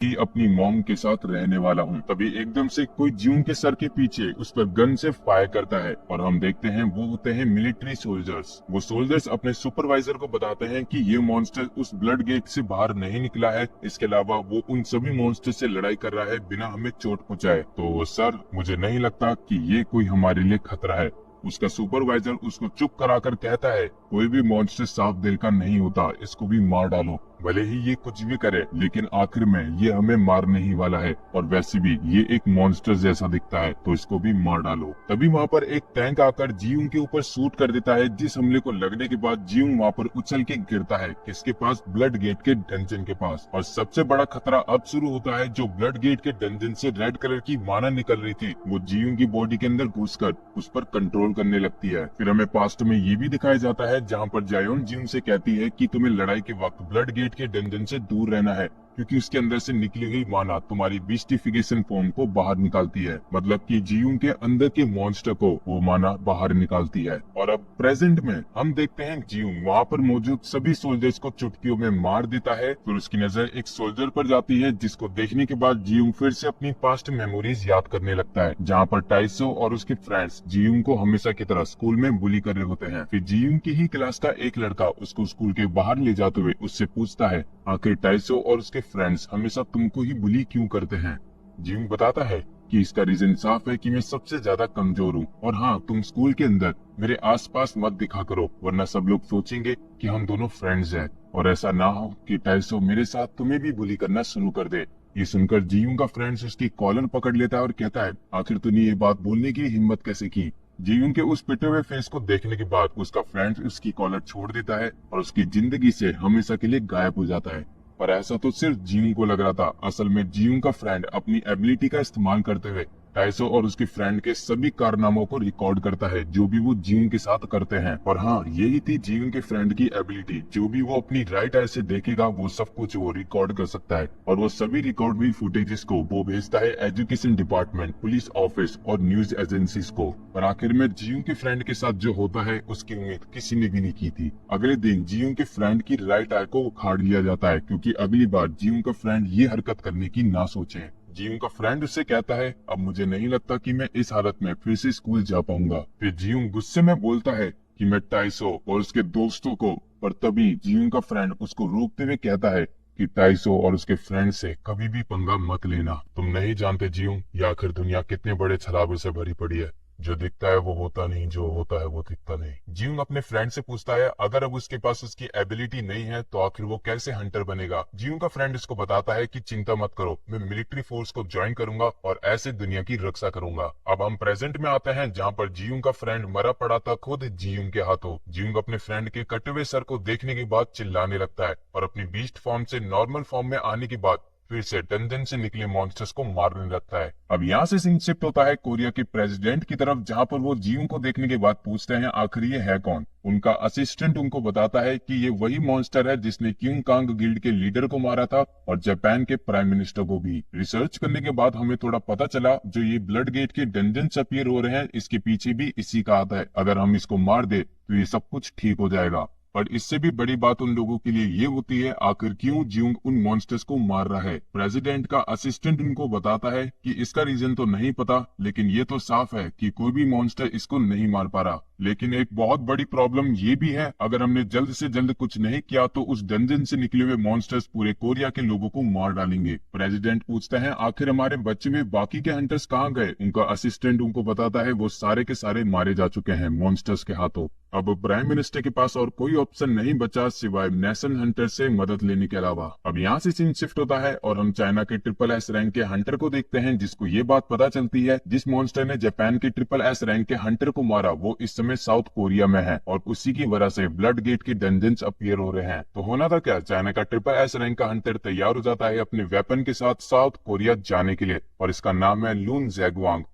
ही अपनी मॉम के साथ रहने वाला हूँ। तभी एकदम से कोई जियूंग के सर के पीछे उस पर गन से फायर करता है और हम देखते हैं वो होते हैं मिलिट्री सोल्जर्स। वो सोल्जर्स अपने सुपरवाइजर को बताते हैं कि ये मॉन्स्टर उस ब्लड गेट से बाहर नहीं निकला है, इसके अलावा वो उन सभी मॉन्स्टर से लड़ाई कर रहा है बिना हमें चोट पहुंचाए। तो सर, मुझे नहीं लगता कि ये कोई हमारे लिए खतरा है। उसका सुपरवाइजर उसको चुप कराकर कहता है, कोई भी मॉन्स्टर साफ दिल का नहीं होता, इसको भी मार डालो। भले ही ये कुछ भी करे, लेकिन आखिर में ये हमें मारने ही वाला है, और वैसे भी ये एक मॉन्स्टर जैसा दिखता है, तो इसको भी मार डालो। तभी वहाँ पर एक टैंक आकर जियूंग के ऊपर शूट कर देता है, जिस हमले को लगने के बाद जियूंग वहाँ पर उछल के गिरता है, किसके पास? ब्लड गेट के डंजन के पास। और सबसे बड़ा खतरा अब शुरू होता है। जो ब्लड गेट के डंजन से रेड कलर की माना निकल रही थी, वो जियूंग की बॉडी के अंदर घुसकर उस पर कंट्रोल करने लगती है। फिर हमें पास्ट में ये भी दिखाया जाता है, जहाँ पर जायोन जियूंग से कहती है कि तुम्हें लड़ाई के वक्त ब्लड गेट के डंजन से दूर रहना है, क्योंकि उसके अंदर से निकली हुई माना तुम्हारी बीस्टिफिकेशन फॉर्म को बाहर निकालती है। मतलब कि जियूंग के अंदर के मॉन्स्टर को वो माना बाहर निकालती है। और अब प्रेजेंट में हम देखते हैं जियूंग वहाँ पर मौजूद सभी सोल्जर्स को चुटकियों में मार देता है। फिर उसकी नजर एक सोल्जर पर जाती है, जिसको देखने के बाद जियूंग फिर से अपनी पास्ट मेमोरीज याद करने लगता है, जहाँ पर टाइसो और उसके फ्रेंड्स जियूंग को हमेशा की तरह स्कूल में बुली कर रहे होते हैं। फिर जियूंग की ही क्लास का एक लड़का उसको स्कूल के बाहर ले जाते हुए उससे पूछता है, आखिर टाइसो और उसके फ्रेंड्स हमेशा तुमको ही बुली क्यों करते हैं? जियूंग बताता है कि इसका रीजन साफ है कि मैं सबसे ज्यादा कमजोर हूँ, और हाँ, तुम स्कूल के अंदर मेरे आसपास मत दिखा करो, वरना सब लोग सोचेंगे कि हम दोनों फ्रेंड्स हैं, और ऐसा ना हो कि टाइसो मेरे साथ तुम्हें भी बुली करना शुरू कर दे। ये सुनकर जियूंग का फ्रेंड्स उसकी कॉलर पकड़ लेता है और कहता है, आखिर तूने ये बात बोलने की हिम्मत कैसे की? जियूंग के उस पिटे हुए फेस को देखने के बाद उसका फ्रेंड उसकी कॉलर छोड़ देता है और उसकी जिंदगी से हमेशा के लिए गायब हो जाता है। पर ऐसा तो सिर्फ जियूंग को लग रहा था। असल में जियूंग का फ्रेंड अपनी एबिलिटी का इस्तेमाल करते हुए टाइसो और उसके फ्रेंड के सभी कारनामों को रिकॉर्ड करता है, जो भी वो जियूंग के साथ करते हैं। और हाँ, यही थी जियूंग के फ्रेंड की एबिलिटी। जो भी वो अपनी राइट आई से देखेगा, वो सब कुछ वो रिकॉर्ड कर सकता है, और वो सभी रिकॉर्ड हुई फुटेजेस को वो भेजता है एजुकेशन डिपार्टमेंट, पुलिस ऑफिस और न्यूज एजेंसीज को। पर आखिर में जियूंग के फ्रेंड के साथ जो होता है, उसकी उम्मीद किसी ने भी नहीं की थी। अगले दिन जियूंग के फ्रेंड की राइट आई को उखाड़ लिया जाता है, क्योंकि अगली बार जियूंग का फ्रेंड ये हरकत करने की ना सोचे। जियूंग का फ्रेंड उससे कहता है, अब मुझे नहीं लगता कि मैं इस हालत में फिर से स्कूल जा पाऊंगा। फिर जियूंग गुस्से में बोलता है कि मैं टाइसो और उसके दोस्तों को। पर तभी जियूंग का फ्रेंड उसको रोकते हुए कहता है कि टाइसो और उसके फ्रेंड से कभी भी पंगा मत लेना। तुम नहीं जानते जियूंग, ये आखिर दुनिया कितने बड़े छलावे से भरी पड़ी है। जो दिखता है वो होता नहीं, जो होता है वो दिखता नहीं। जियूंग अपने फ्रेंड से पूछता है, अगर अब उसके पास उसकी एबिलिटी नहीं है तो आखिर वो कैसे हंटर बनेगा? जियूंग का फ्रेंड इसको बताता है कि चिंता मत करो, मैं मिलिट्री फोर्स को ज्वाइन करूंगा और ऐसे दुनिया की रक्षा करूंगा। अब हम प्रेजेंट में आते हैं, जहाँ पर जियूंग का फ्रेंड मरा पड़ा था खुद जियूंग के हाथों। जियूंग अपने फ्रेंड के कटे हुए सर को देखने के बाद चिल्लाने लगता है, और अपनी बीस्ट फॉर्म से नॉर्मल फॉर्म में आने के बाद फिर से डंजन से निकले मॉन्स्टर्स को मारने लगता है। अब यहाँ से सीन शिफ्ट होता है कोरिया के प्रेसिडेंट की तरफ, जहाँ पर वो जियूंग को देखने के बाद पूछते हैं, आखिर ये है कौन? उनका असिस्टेंट उनको बताता है कि ये वही मॉन्स्टर है जिसने क्यूंग कांग गिल्ड के लीडर को मारा था, और जापान के प्राइम मिनिस्टर को भी। रिसर्च करने के बाद हमें थोड़ा पता चला, जो ये ब्लड गेट के डंजन अपीयर हो रहे हैं, इसके पीछे भी इसी का हाथ है। अगर हम इसको मार दे तो ये सब कुछ ठीक हो जाएगा। पर इससे भी बड़ी बात उन लोगों के लिए ये होती है, आखिर क्यों जियूंग उन मॉन्स्टर्स को मार रहा है। प्रेसिडेंट का असिस्टेंट उनको बताता है कि इसका रीजन तो नहीं पता, लेकिन ये तो साफ है कि कोई भी मॉन्स्टर इसको नहीं मार पा रहा। लेकिन एक बहुत बड़ी प्रॉब्लम ये भी है, अगर हमने जल्द से जल्द कुछ नहीं किया तो उस डंजन से निकले हुए मॉन्स्टर्स पूरे कोरिया के लोगों को मार डालेंगे। प्रेसिडेंट पूछता है, आखिर हमारे बच्चे हुए बाकी के हंटर्स कहाँ गए? उनका असिस्टेंट उनको बताता है, वो सारे के सारे मारे जा चुके हैं मॉन्स्टर्स के हाथों। अब प्राइम मिनिस्टर के पास और कोई ऑप्शन नहीं बचा सिवाय नेशनल हंटर से मदद लेने के अलावा। अब यहाँ से सीन शिफ्ट होता है और हम चाइना के ट्रिपल एस रैंक के हंटर को देखते हैं, जिसको ये बात पता चलती है, जिस मॉन्स्टर ने जापान के ट्रिपल एस रैंक के हंटर को मारा वो इस समय साउथ कोरिया में है, और उसी की वजह से ब्लड गेट के डंजन्स अपीयर हो रहे हैं। तो होना था क्या, चाइना का ट्रिपल एस रैंक का हंटर तैयार हो जाता है अपने वेपन के साथ साउथ कोरिया जाने के लिए, और इसका नाम है लून जैगवांग।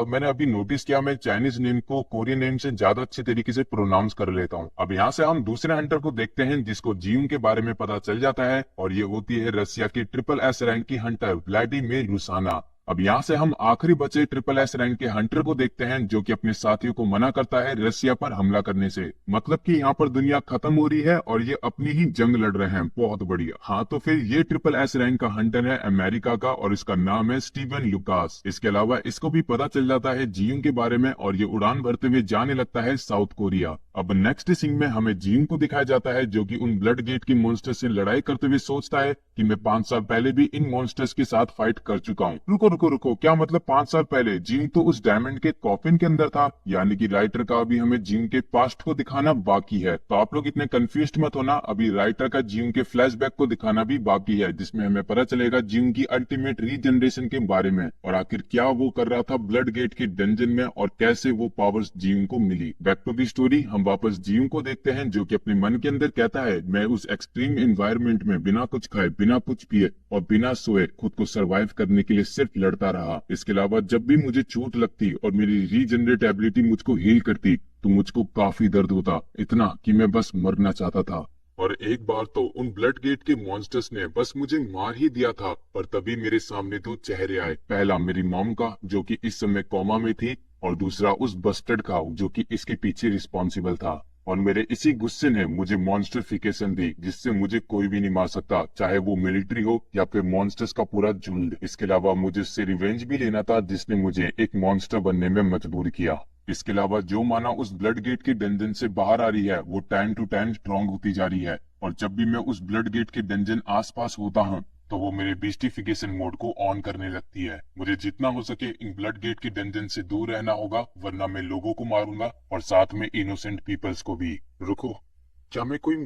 मैंने अभी नोटिस किया, मैं चाइनीज नेम को कोरियन नेम से ज्यादा अच्छे तरीके से प्रोनाउंस कर लेता हूँ। अब यहाँ से हम दूसरे हंटर को देखते हैं, जिसको जियूंग के बारे में पता चल जाता है, और ये होती है रसिया की ट्रिपल एस रैंक की हंटर व्लादिमीर रुसाना। अब यहाँ से हम आखिरी बचे ट्रिपल एस रैंक के हंटर को देखते हैं, जो कि अपने साथियों को मना करता है रसिया पर हमला करने से। मतलब कि यहाँ पर दुनिया खत्म हो रही है और ये अपनी ही जंग लड़ रहे हैं। बहुत बढ़िया। हाँ, तो फिर ये ट्रिपल एस रैंक का हंटर है अमेरिका का और इसका नाम है स्टीवन लुकास। इसके अलावा इसको भी पता चल जाता है जीयून के बारे में और ये उड़ान भरते हुए जाने लगता है साउथ कोरिया। अब नेक्स्ट सीन में हमें जीयून को दिखाया जाता है, जो कि उन ब्लड गेट के मॉन्स्टर से लड़ाई करते हुए सोचता है कि मैं 5 साल पहले भी इन मॉन्स्टर्स के साथ फाइट कर चुका हूँ। रुको रुको रुको, क्या मतलब 5 साल पहले? जीयून तो उस डायमंड के कॉफिन के अंदर था, यानी कि राइटर का अभी हमें जीयून के पास्ट को दिखाना बाकी है। तो आप लोग इतने कंफ्यूज्ड मत होना, अभी राइटर का जीयून के फ्लैशबैक को दिखाना भी बाकी है, जिसमें हमें पता चलेगा जीयून की अल्टीमेट रीजनरेशन के बारे में और आखिर क्या वो कर रहा था ब्लड गेट के डंजन में और कैसे वो पावर्स जीयून को मिली। बैक टू दी स्टोरी, हम वापस जीयून को देखते हैं, जो कि अपने मन के अंदर कहता है मैं उस एक्सट्रीम एनवायरनमेंट में बिना कुछ खाए, बिना कुछ पिए और बिना सोए खुद को सरवाइव करने के लिए सिर्फ लड़ता रहा। इसके अलावा जब भी मुझे चोट लगती और मेरी रीजनरेट एबिलिटी मुझको हील करती तो मुझको काफी दर्द होता, इतना कि मैं बस मरना चाहता था। और एक बार तो उन ब्लड गेट के मॉन्स्टर्स ने बस मुझे मार ही दिया था, पर तभी मेरे सामने 2 चेहरे आए। पहला मेरी मॉम का, जो कि इस समय कोमा में थी, और दूसरा उस बस्टर्ड का, जो कि इसके पीछे रिस्पॉन्सिबल था। और मेरे इसी गुस्से ने मुझे मॉन्स्टरिफिकेशन दी, जिससे मुझे कोई भी नहीं मार सकता, चाहे वो मिलिट्री हो या फिर मॉन्स्टर्स का पूरा झुंड। इसके अलावा मुझे उससे रिवेंज भी लेना था, जिसने मुझे एक मॉन्स्टर बनने में मजबूर किया। इसके अलावा जो माना उस ब्लड गेट के डंजन से बाहर आ रही है, वो टाइम टू टाइम स्ट्रॉन्ग होती जा रही है। और जब भी मैं उस ब्लड गेट के डंजन आसपास होता हूँ तो वो मेरे बीस्टिफिकेशन मोड को ऑन करने लगती है। मुझे जितना हो सके इन ब्लड गेट के डंजन से दूर रहना होगा, वरना मैं लोगों को मारूंगा और साथ में इनोसेंट पीपल्स को भी। रुको, क्या मैं कोई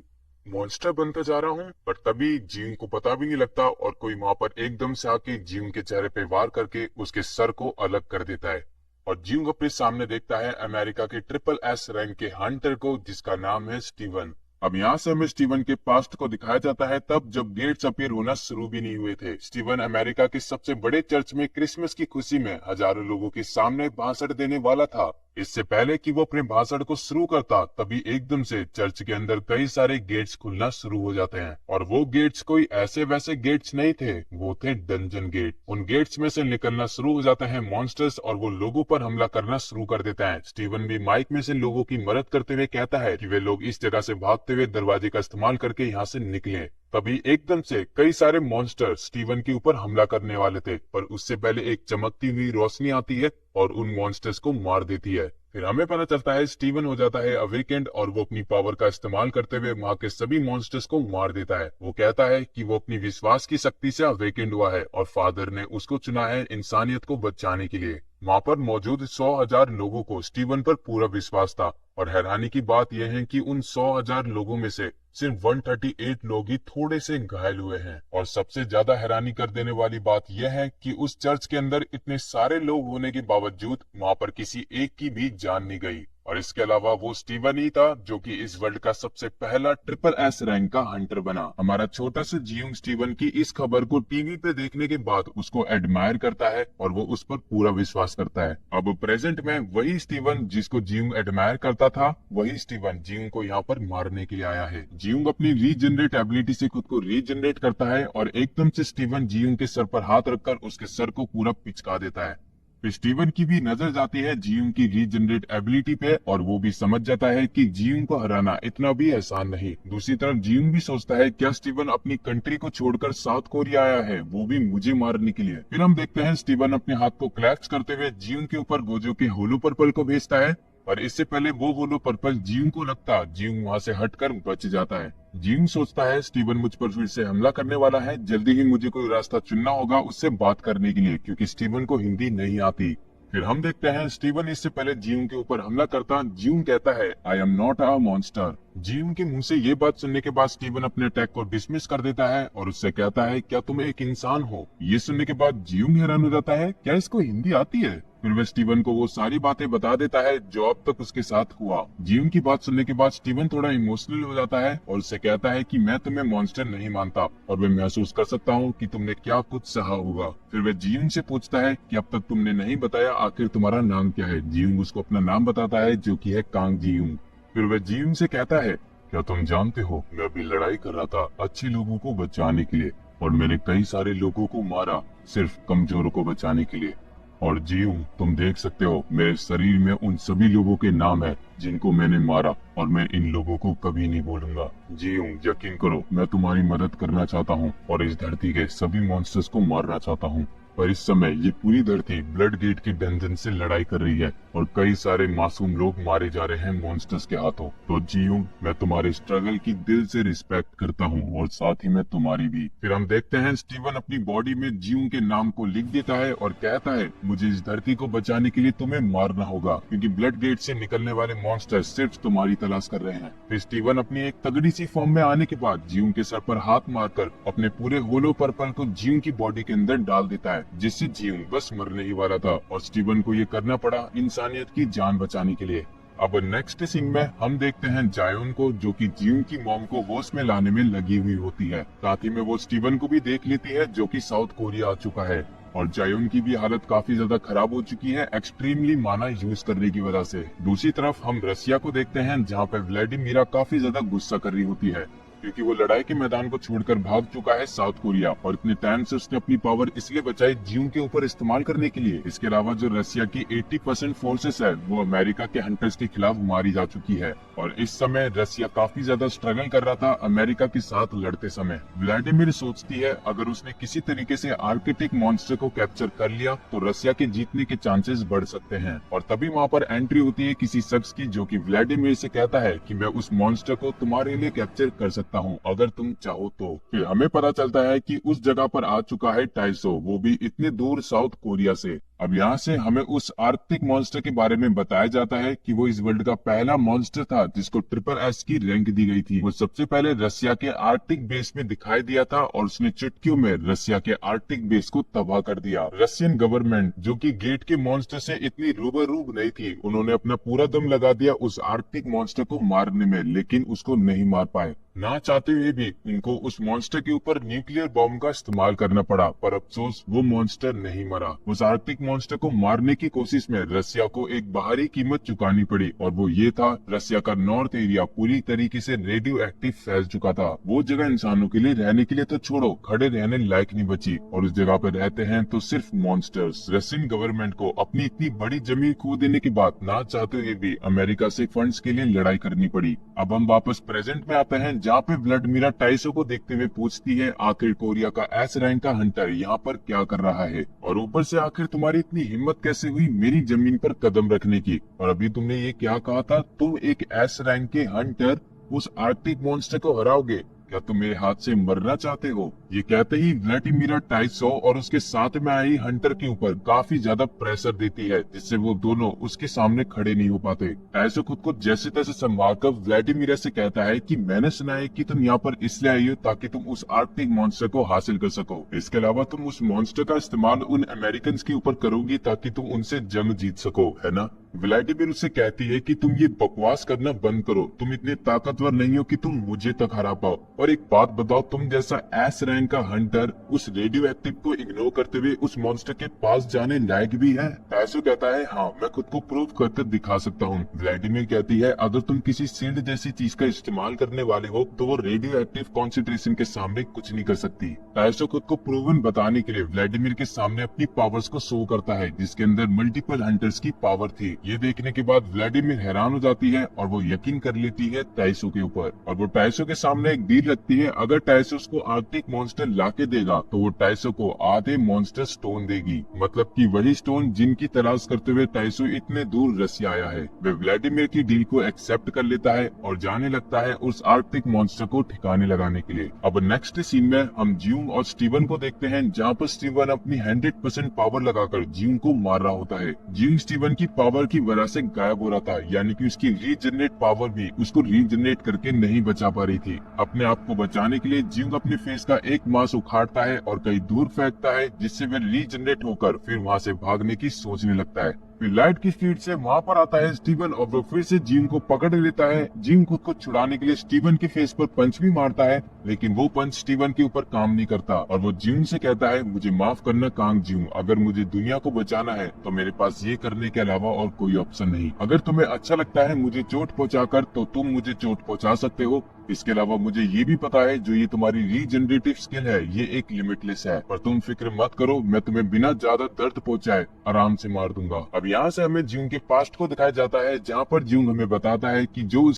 मॉन्स्टर बनता जा रहा हूँ? पर तभी जीवन को पता भी नहीं लगता और कोई वहां पर एकदम से आके जीवन के चेहरे पे वार करके उसके सर को अलग कर देता है। और जीवन अपने सामने देखता है अमेरिका के ट्रिपल एस रैंक के हंटर को, जिसका नाम है स्टीवन। अब यहाँ से हमें स्टीवन के पास्ट को दिखाया जाता है, तब जब गेट्स अपीयर होना शुरू भी नहीं हुए थे। स्टीवन अमेरिका के सबसे बड़े चर्च में क्रिसमस की खुशी में हजारों लोगों के सामने भाषण देने वाला था। इससे पहले कि वो अपने भाषण को शुरू करता, तभी एकदम से चर्च के अंदर कई सारे गेट्स खुलना शुरू हो जाते हैं। और वो गेट्स कोई ऐसे वैसे गेट्स नहीं थे, वो थे डंजन गेट। उन गेट्स में से निकलना शुरू हो जाते हैं मॉन्स्टर्स और वो लोगों पर हमला करना शुरू कर देता है। स्टीवन भी माइक में से लोगों की मदद करते हुए कहता है कि वे लोग इस जगह से भागते हुए दरवाजे का इस्तेमाल करके यहाँ से निकले। तभी एकदम से कई सारे मॉन्स्टर स्टीवन के ऊपर हमला करने वाले थे, पर उससे पहले एक चमकती हुई रोशनी आती है और उन मॉन्स्टर्स को मार देती है। फिर हमें पता चलता है स्टीवन हो जाता है अवेकेंड और वो अपनी पावर का इस्तेमाल करते हुए वहां के सभी मॉन्स्टर्स को मार देता है। वो कहता है कि वो अपनी विश्वास की शक्ति से अवेकेंड हुआ है और फादर ने उसको चुना है इंसानियत को बचाने के लिए। वहां पर मौजूद 100,000 लोगों को स्टीवन पर पूरा विश्वास था और हैरानी की बात यह है कि उन 100,000 लोगों में से सिर्फ 138 लोग ही थोड़े से घायल हुए हैं। और सबसे ज्यादा हैरानी कर देने वाली बात यह है कि उस चर्च के अंदर इतने सारे लोग होने के बावजूद वहां पर किसी एक की भी जान नहीं गई। और इसके अलावा वो स्टीवन ही था जो कि इस वर्ल्ड का सबसे पहला ट्रिपल एस रैंक का हंटर बना। हमारा छोटा सा जीयूंग स्टीवन की इस खबर को टीवी पे देखने के बाद उसको एडमायर करता है और वो उस पर पूरा विश्वास करता है। अब प्रेजेंट में वही स्टीवन जिसको जीयूंग एडमायर करता था, वही स्टीवन जीयूंग को यहाँ पर मारने के लिए आया है। जीयूंग अपनी रीजनरेट एबिलिटी से खुद को रीजनरेट करता है और एकदम से स्टीवन जीयूंग के सर पर हाथ रखकर उसके सर को पूरा पिचका देता है। फिर स्टीवन की भी नजर जाती है जीयूंग की रीजनरेट एबिलिटी पे और वो भी समझ जाता है कि जीयूंग को हराना इतना भी आसान नहीं। दूसरी तरफ जीयूंग भी सोचता है क्या स्टीवन अपनी कंट्री को छोड़कर साउथ कोरिया आया है, वो भी मुझे मारने के लिए। फिर हम देखते हैं स्टीवन अपने हाथ को क्लैप्स करते हुए जीयूंग के ऊपर गोजो के होलो पर्पल को भेजता है, पर इससे पहले वो होलो पर्पल जीयूंग को लगता, जीयूंग वहां से हटकर बच जाता है। जीयूंग सोचता है स्टीवन मुझ पर फिर से हमला करने वाला है, जल्दी ही मुझे कोई रास्ता चुनना होगा उससे बात करने के लिए, क्योंकि स्टीवन को हिंदी नहीं आती। फिर हम देखते हैं स्टीवन इससे पहले जीयूंग के ऊपर हमला करता। जीयूंग कहता है I am not a monster. Jiyoung के मुंह से ये बात सुनने के बाद स्टीवन अपने अटैक को डिसमिस कर देता है और उससे कहता है क्या तुम एक इंसान हो? ये सुनने के बाद जीयूंग हैरान हो जाता है, क्या इसको हिंदी आती है? फिर वह स्टीवन को वो सारी बातें बता देता है जो अब तक उसके साथ हुआ। जीयूंग की बात सुनने के बाद स्टीवन थोड़ा इमोशनल हो जाता है और उससे कहता है कि मैं तुम्हें मॉन्स्टर नहीं मानता और मैं महसूस कर सकता हूँ कि तुमने क्या कुछ सहा होगा। फिर वह जीयूंग से पूछता है कि अब तक तुमने नहीं बताया आखिर तुम्हारा नाम क्या है। जीयूंग उसको अपना नाम बताता है जो कि है कांग जीयूंग। फिर वह जीयूंग से कहता है क्या तुम जानते हो मैं अभी लड़ाई कर रहा था अच्छे लोगों को बचाने के लिए, और मैंने कई सारे लोगों को मारा सिर्फ कमजोरों को बचाने के लिए। और जीऊ, तुम देख सकते हो मेरे शरीर में उन सभी लोगों के नाम है जिनको मैंने मारा, और मैं इन लोगों को कभी नहीं भूलूंगा। जीऊ, यकीन करो, मैं तुम्हारी मदद करना चाहता हूँ और इस धरती के सभी मॉन्स्टर्स को मारना चाहता हूँ। पर इस समय ये पूरी धरती ब्लड गेट के डंजन से लड़ाई कर रही है और कई सारे मासूम लोग मारे जा रहे हैं मॉन्स्टर्स के हाथों। तो जीऊ, मैं तुम्हारे स्ट्रगल की दिल से रिस्पेक्ट करता हूँ और साथ ही मैं तुम्हारी भी। फिर हम देखते हैं स्टीवन अपनी बॉडी में जीऊ के नाम को लिख देता है और कहता है, मुझे इस धरती को बचाने के लिए तुम्हें मारना होगा, क्योंकि ब्लड गेट से निकलने वाले मॉन्स्टर सिर्फ तुम्हारी तलाश कर रहे हैं। फिर स्टीवन अपनी एक तगड़ी सी फॉर्म में आने के बाद जीऊ के सर पर हाथ मारकर अपने पूरे होलो पर्पल को जीऊ की बॉडी के अंदर डाल देता है, जिससे जीऊ बस मरने ही वाला था और स्टीवन को ये करना पड़ा इंसानियत की जान बचाने के लिए। अब नेक्स्ट सीन में हम देखते हैं जायोन को, जो कि जीऊ की मॉम को होश में लाने में लगी हुई होती है। साथ ही में वो स्टीवन को भी देख लेती है, जो कि साउथ कोरिया आ चुका है और जायोन की भी हालत काफी ज्यादा खराब हो चुकी है एक्सट्रीमली माना यूज करने की वजह से। दूसरी तरफ हम रसिया को देखते हैं, जहाँ पे व्लादिमीरा काफी ज्यादा गुस्सा कर रही होती है, क्योंकि वो लड़ाई के मैदान को छोड़कर भाग चुका है साउथ कोरिया और इतने टाइम से उसने अपनी पावर इसलिए बचाई जीऊ के ऊपर इस्तेमाल करने के लिए। इसके अलावा जो रसिया की 80% फोर्सेस है वो अमेरिका के हंटर्स के खिलाफ मारी जा चुकी है और इस समय रसिया काफी ज्यादा स्ट्रगल कर रहा था अमेरिका के साथ लड़ते समय। व्लादिमीर सोचती है अगर उसने किसी तरीके से आर्कटिक मॉन्स्टर को कैप्चर कर लिया तो रसिया के जीतने के चांसेस बढ़ सकते हैं। और तभी वहाँ पर एंट्री होती है किसी शख्स की, जो कि व्लादिमीर से कहता है कि मैं उस मॉन्स्टर को तुम्हारे लिए कैप्चर कर सकता हूँ अगर तुम चाहो तो। फिर हमें पता चलता है कि उस जगह पर आ चुका है टाइसो, वो भी इतने दूर साउथ कोरिया से। अब यहाँ से हमें उस आर्कटिक मॉन्स्टर के बारे में बताया जाता है कि वो इस वर्ल्ड का पहला मॉन्स्टर था जिसको SSS की रैंक दी गई थी। वो सबसे पहले रसिया के आर्कटिक बेस में दिखाई दिया था और उसने चुटकियों में रसिया के आर्कटिक बेस को तबाह कर दिया। रशियन गवर्नमेंट, जो कि गेट के मॉन्स्टर से इतनी रूबरू नहीं थी, उन्होंने अपना पूरा दम लगा दिया उस आर्कटिक मॉन्स्टर को मारने में, लेकिन उसको नहीं मार पाए। ना चाहते हुए भी उनको उस मॉन्स्टर के ऊपर न्यूक्लियर बॉम्ब का इस्तेमाल करना पड़ा, पर अफसोस वो मॉन्स्टर नहीं मरा। उस आर्कटिक मॉन्स्टर को मारने की कोशिश में रसिया को एक बाहरी कीमत चुकानी पड़ी और वो ये था, रसिया का नॉर्थ एरिया पूरी तरीके से रेडियो एक्टिव फैल चुका था। वो जगह इंसानों के लिए रहने के लिए तो छोड़ो, खड़े रहने लायक नहीं बची और उस जगह पर रहते हैं तो सिर्फ मॉन्स्टर्स। रशियन गवर्नमेंट को अपनी इतनी बड़ी जमीन खो देने के बाद ना चाहते हुए भी अमेरिका से फंड्स के लिए लड़ाई करनी पड़ी। अब हम वापस प्रेजेंट में आते हैं, जहाँ पे व्लादिमीरा टाइसो को देखते हुए पूछती है, आखिर कोरिया का एस रैंक का हंटर यहाँ पर क्या कर रहा है, और ऊपर से आखिर तुम्हारी इतनी हिम्मत कैसे हुई मेरी जमीन पर कदम रखने की, और अभी तुमने ये क्या कहा था, तुम एक एस रैंक के हंटर उस आर्कटिक मॉन्स्टर को हराओगे, क्या तुम मेरे हाथ से मरना चाहते हो। ये कहते ही व्लादिमीरा टाइसो और उसके साथ में आई हंटर के ऊपर काफी ज्यादा प्रेशर देती है, जिससे वो दोनों उसके सामने खड़े नहीं हो पाते। टाइसो खुद को जैसे तैसे संभाल कर व्लादिमीरा से कहता है कि मैंने सुना है कि तुम यहाँ पर इसलिए आई हो ताकि तुम उस आर्कटिक मॉन्स्टर को हासिल कर सको। इसके अलावा तुम उस मॉन्स्टर का इस्तेमाल उन अमेरिकन के ऊपर करोगी ताकि तुम उनसे जंग जीत सको, है ना। व्लादिमीर उससे कहती है कि तुम ये बकवास करना बंद करो, तुम इतने ताकतवर नहीं हो कि तुम मुझे तक हरा पाओ। और एक बात बताओ, तुम जैसा एस रैंक का हंटर उस रेडियो एक्टिव को इग्नोर करते हुए उस मॉन्स्टर के पास जाने लायक भी है। टाइसो कहता है, हाँ मैं खुद को प्रूव करके दिखा सकता हूँ। व्लादिमीर कहती है, अगर तुम किसी शील्ड जैसी चीज का इस्तेमाल करने वाले हो तो वो रेडियो एक्टिव कॉन्सेंट्रेशन के सामने कुछ नहीं कर सकती। टाइसो खुद को प्रूवन बताने के लिए व्लादिमीर के सामने अपनी पावर्स को शो करता है, जिसके अंदर मल्टीपल हंटर्स की पावर थी। ये देखने के बाद व्लादिमीर हैरान हो जाती है और वो यकीन कर लेती है टाइसो के ऊपर, और वो टाइसो के सामने एक डील रखती है, अगर टाइसो उसको आर्कटिक मॉन्स्टर लाके देगा तो वो टाइसो को आधे मॉन्स्टर स्टोन देगी, मतलब कि वही स्टोन जिनकी तलाश करते हुए टाइसो इतने दूर रसिया आया है। वे व्लादिमीर की डील को एक्सेप्ट कर लेता है और जाने लगता है उस आर्कटिक मॉन्स्टर को ठिकाने लगाने के लिए। अब नेक्स्ट सीन में हम जीऊ और स्टीवन को देखते हैं, जहाँ पर स्टीवन अपनी 100% पावर लगाकर जीऊ को मार रहा होता है। जीऊ स्टीवन की पावर की वजह से गायब हो रहा था, यानी कि उसकी रीजनरेट पावर भी उसको रीजनरेट करके नहीं बचा पा रही थी। अपने आप को बचाने के लिए जीऊ अपने फेस का एक मांस उखाड़ता है और कहीं दूर फेंकता है, जिससे वह रीजनरेट होकर फिर वहाँ से भागने की सोचने लगता है। फिर लाइट की स्पीड से वहाँ पर आता है स्टीवन और वो फिर से जीऊ को पकड़ लेता है। जीऊ खुद को छुड़ाने के लिए स्टीवन के फेस पर पंच भी मारता है, लेकिन वो पंच स्टीवन के ऊपर काम नहीं करता और वो जीऊ से कहता है, मुझे माफ करना कांग जीऊ, अगर मुझे दुनिया को बचाना है तो मेरे पास ये करने के अलावा और कोई ऑप्शन नहीं। अगर तुम्हें अच्छा लगता है मुझे चोट पहुँचाकर तो तुम मुझे चोट पहुँचा सकते हो, इसके अलावा मुझे ये भी पता है जो ये तुम्हारी रीजनरेटिव स्किल है ये एक लिमिटलेस है, पर तुम फिक्र मत करो, मैं तुम्हें बिना ज्यादा दर्द पहुंचाए आराम से मार दूंगा। अब यहाँ से हमें ज्यूंग के पास्ट को दिखाया जाता है, जहाँ पर ज्यूंग हमें बताता है कि जो